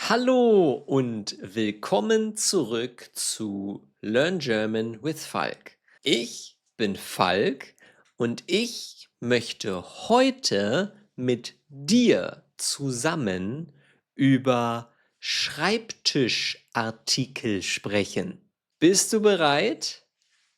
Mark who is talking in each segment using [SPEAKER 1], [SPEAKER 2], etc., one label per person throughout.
[SPEAKER 1] Hallo und willkommen zurück zu Learn German with Falk. Ich bin Falk und ich möchte heute mit dir zusammen über Schreibtischartikel sprechen. Bist du bereit?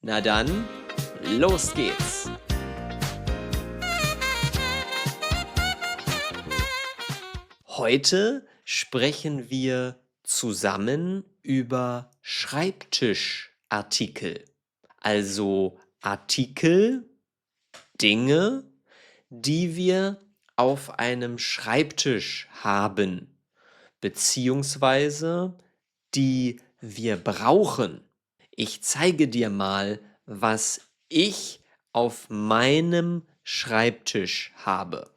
[SPEAKER 1] Na dann, los geht's! Heute sprechen wir zusammen über Schreibtischartikel, also Artikel, Dinge, die wir auf einem Schreibtisch haben, beziehungsweise die wir brauchen. Ich zeige dir mal, was ich auf meinem Schreibtisch habe.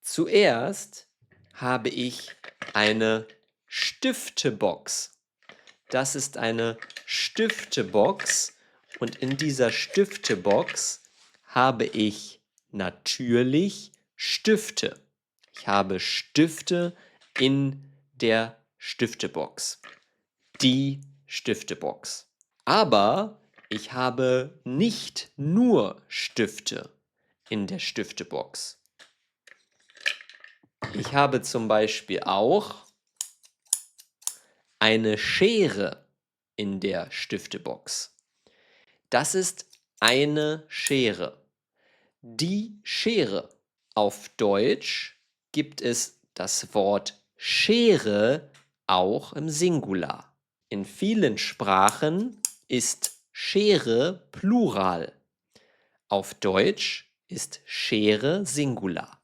[SPEAKER 1] Zuerst habe ich eine Stiftebox. Das ist eine Stiftebox und in dieser Stiftebox habe ich natürlich Stifte. Ich habe Stifte in der Stiftebox. Die Stiftebox. Aber ich habe nicht nur Stifte in der Stiftebox. Ich habe zum Beispiel auch eine Schere in der Stiftebox. Das ist eine Schere. Die Schere. Auf Deutsch gibt es das Wort Schere auch im Singular. In vielen Sprachen ist Schere Plural. Auf Deutsch ist Schere Singular.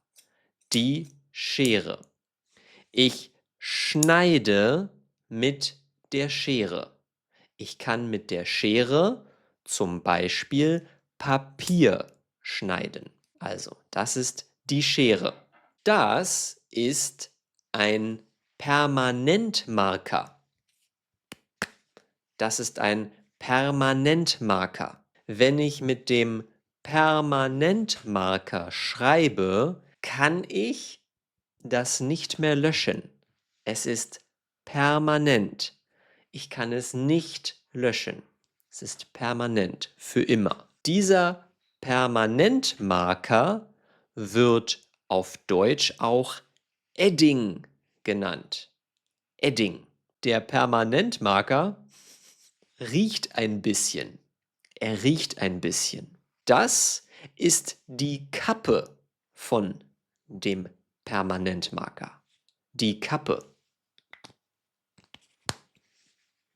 [SPEAKER 1] Die Schere. Ich schneide mit der Schere. Ich kann mit der Schere zum Beispiel Papier schneiden. Also, das ist die Schere. Das ist ein Permanentmarker. Das ist ein Permanentmarker. Wenn ich mit dem Permanentmarker schreibe, kann ich das nicht mehr löschen. Es ist permanent. Ich kann es nicht löschen. Es ist permanent, für immer. Dieser Permanentmarker wird auf Deutsch auch Edding genannt. Edding. Der Permanentmarker riecht ein bisschen. Er riecht ein bisschen. Das ist die Kappe von dem Permanentmarker. Die Kappe.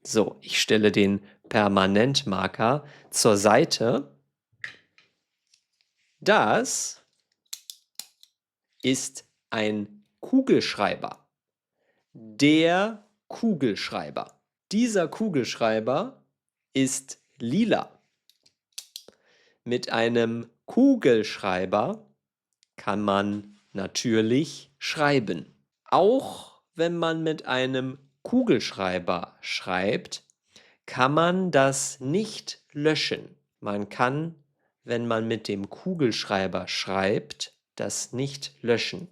[SPEAKER 1] So, ich stelle den Permanentmarker zur Seite. Das ist ein Kugelschreiber. Der Kugelschreiber. Dieser Kugelschreiber ist lila. Mit einem Kugelschreiber kann man natürlich schreiben. Auch wenn man mit einem Kugelschreiber schreibt, kann man das nicht löschen. Man kann, wenn man mit dem Kugelschreiber schreibt, das nicht löschen.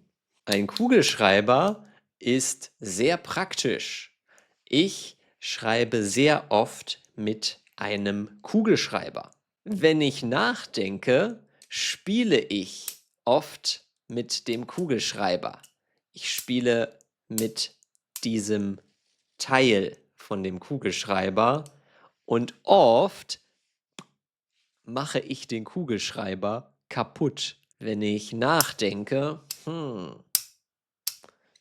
[SPEAKER 1] Ein Kugelschreiber ist sehr praktisch. Ich schreibe sehr oft mit einem Kugelschreiber. Wenn ich nachdenke, spiele ich oft mit dem Kugelschreiber. Ich spiele mit diesem Teil von dem Kugelschreiber und oft mache ich den Kugelschreiber kaputt. Wenn ich nachdenke,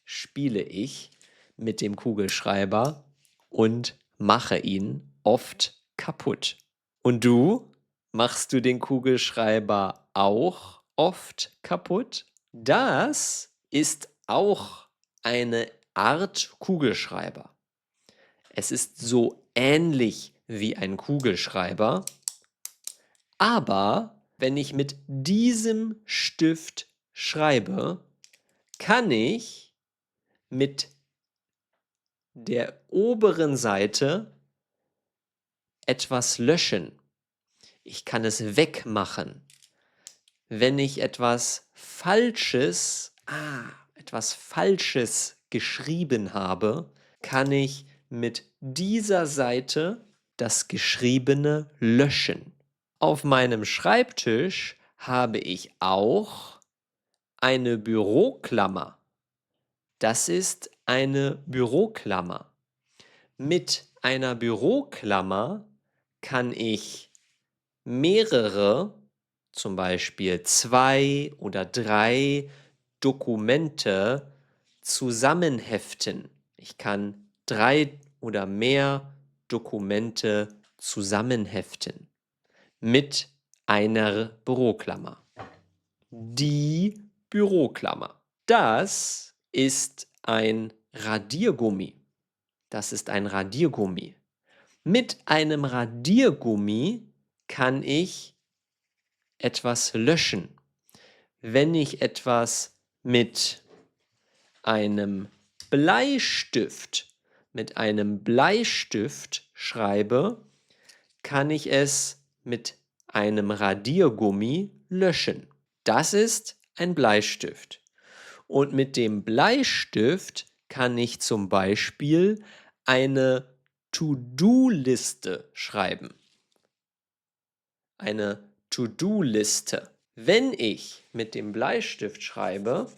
[SPEAKER 1] spiele ich mit dem Kugelschreiber und mache ihn oft kaputt. Und du? Machst du den Kugelschreiber auch oft kaputt? Das ist auch eine Art Kugelschreiber. Es ist so ähnlich wie ein Kugelschreiber, aber wenn ich mit diesem Stift schreibe, kann ich mit der oberen Seite etwas löschen. Ich kann es wegmachen. Wenn ich etwas Falsches geschrieben habe, kann ich mit dieser Seite das Geschriebene löschen. Auf meinem Schreibtisch habe ich auch eine Büroklammer. Das ist eine Büroklammer. Mit einer Büroklammer kann ich mehrere, zum Beispiel 2 oder 3 Dokumente zusammenheften. Ich kann 3 oder mehr Dokumente zusammenheften mit einer Büroklammer. Die Büroklammer. Das ist ein Radiergummi. Das ist ein Radiergummi. Mit einem Radiergummi kann ich etwas löschen. Wenn ich etwas mit einem mit einem Bleistift schreibe, kann ich es mit einem Radiergummi löschen. Das ist ein Bleistift. Und mit dem Bleistift kann ich zum Beispiel eine To-Do-Liste schreiben. Eine To-Do-Liste. Wenn ich mit dem Bleistift schreibe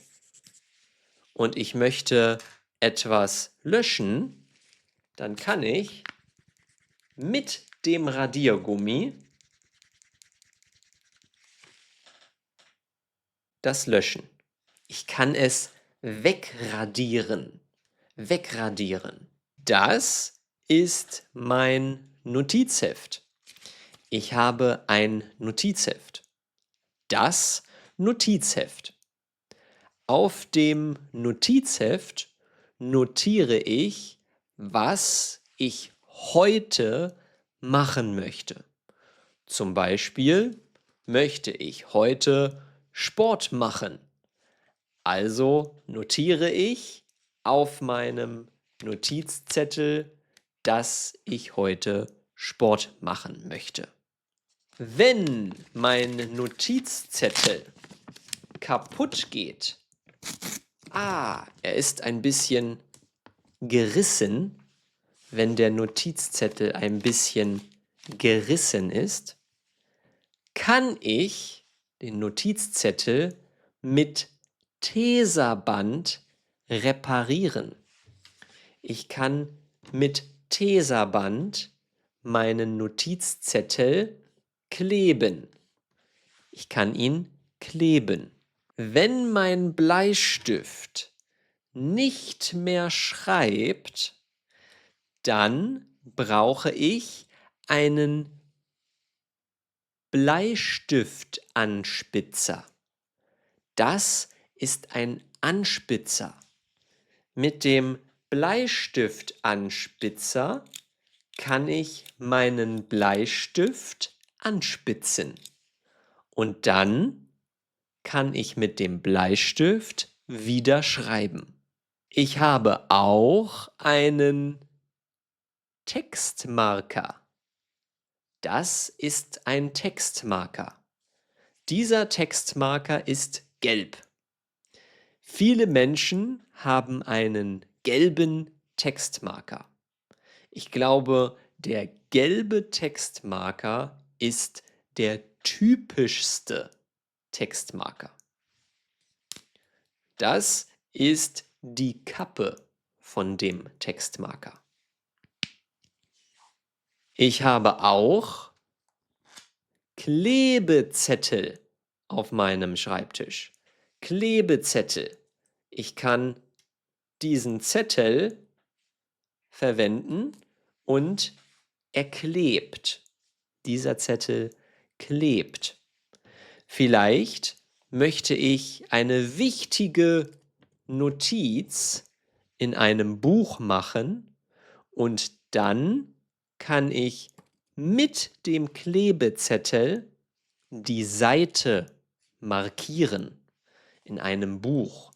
[SPEAKER 1] und ich möchte etwas löschen, dann kann ich mit dem Radiergummi das löschen. Ich kann es wegradieren. Wegradieren. Das ist mein Notizheft. Ich habe ein Notizheft. Das Notizheft. Auf dem Notizheft notiere ich, was ich heute machen möchte. Zum Beispiel möchte ich heute Sport machen. Also notiere ich auf meinem Notizzettel, dass ich heute Sport machen möchte. Wenn mein Notizzettel kaputt geht, er ist ein bisschen gerissen, wenn der Notizzettel ein bisschen gerissen ist, kann ich den Notizzettel mit Tesaband reparieren. Ich kann mit Tesaband meinen Notizzettel kleben. Ich kann ihn kleben. Wenn mein Bleistift nicht mehr schreibt, dann brauche ich einen Bleistiftanspitzer. Das ist ein Anspitzer. Mit dem Bleistiftanspitzer kann ich meinen Bleistift anspitzen. Und dann kann ich mit dem Bleistift wieder schreiben. Ich habe auch einen Textmarker. Das ist ein Textmarker. Dieser Textmarker ist gelb. Viele Menschen haben einen gelben Textmarker. Ich glaube, der gelbe Textmarker ist der typischste Textmarker. Das ist die Kappe von dem Textmarker. Ich habe auch Klebezettel auf meinem Schreibtisch. Klebezettel. Ich kann diesen Zettel verwenden und er klebt. Dieser Zettel klebt. Vielleicht möchte ich eine wichtige Notiz in einem Buch machen und dann kann ich mit dem Klebezettel die Seite markieren in einem Buch.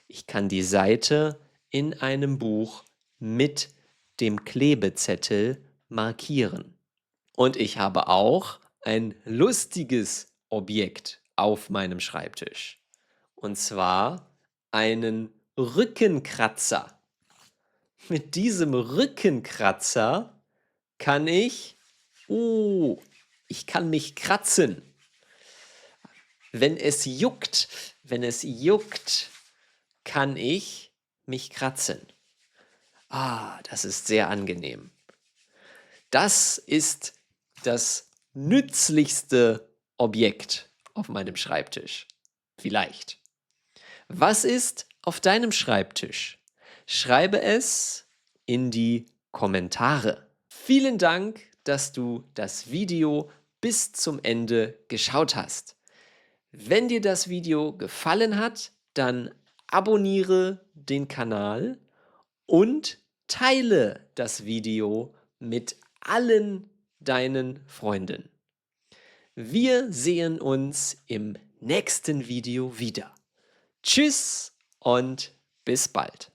[SPEAKER 1] Ich kann die Seite in einem Buch mit dem Klebezettel markieren. Und ich habe auch ein lustiges Objekt auf meinem Schreibtisch. Und zwar einen Rückenkratzer. Mit diesem Rückenkratzer kann ich, ich kann mich kratzen. Wenn es juckt, kann ich mich kratzen. Das ist sehr angenehm. Das ist das nützlichste Objekt auf meinem Schreibtisch. Vielleicht. Was ist auf deinem Schreibtisch? Schreibe es in die Kommentare. Vielen Dank, dass du das Video bis zum Ende geschaut hast. Wenn dir das Video gefallen hat, dann abonniere den Kanal und teile das Video mit allen deinen Freunden. Wir sehen uns im nächsten Video wieder. Tschüss und bis bald.